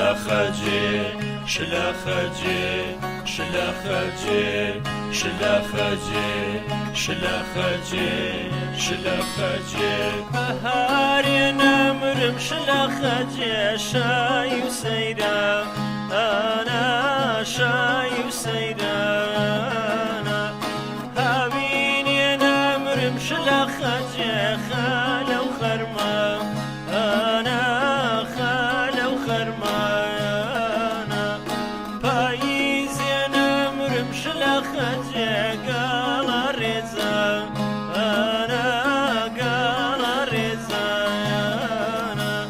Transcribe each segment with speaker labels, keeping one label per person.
Speaker 1: شلاخجي شلاخجي شلاخجي شلاخجي شلاخجي شلاخجي بهاري نمرم شلاخجي شاي وسيرة أنا شاي وسيرة أنا هابيني نمرم شلاخجي خالة وخرمة أنا خالة وخرمة أنا بايزي نمرم شلاخجي قال الرزا أنا قال الرزا أنا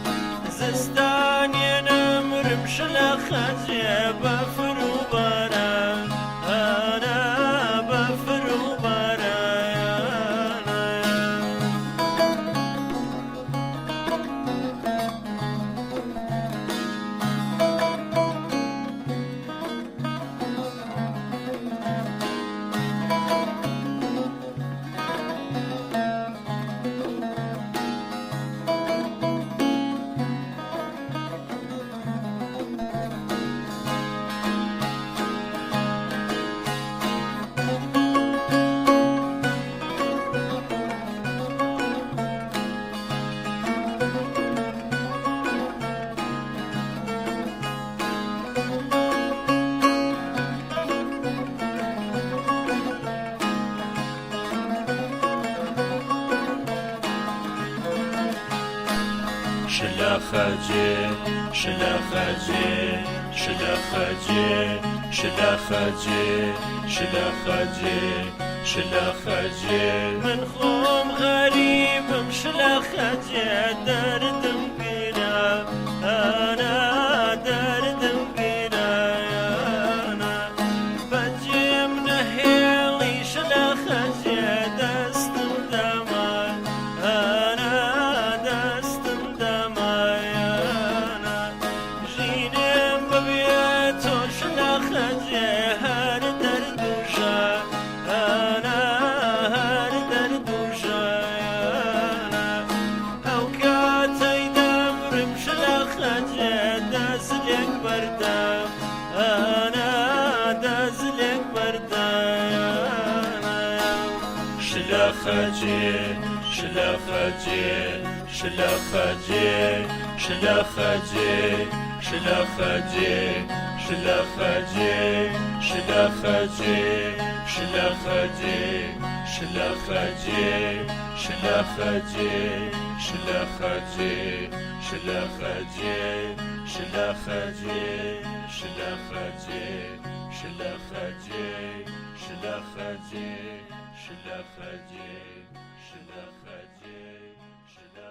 Speaker 1: زستاني نمرم شلاخجي بفر وبرا أنا بفر وبرا شلاخجي شلاخجي شلاخجي شلاخجي شلاخجي شلاخجي من خوم غريب مشلاخجي درد مقينا أنا درد مقينا أنا بجي من هيلي شلاخجي دست مدمر أنا دست مدمر أنا جيني ببيتو شلاخجي هر دردوشا أنا هر دردوشا أنا أو كاتي دمرم شلاخجي دازلك بردا أنا دازلك بردا أنا شلاخجي شلاخجي شلاخجي شلاخجي شلاخجي شلاخجي شلاخجي شلاخجي شلاخجي شلاخجي شلاخجي شلاخجي شلاخجي شلاخجي شلاخجي شلاخجي شلاخجي شلاخجي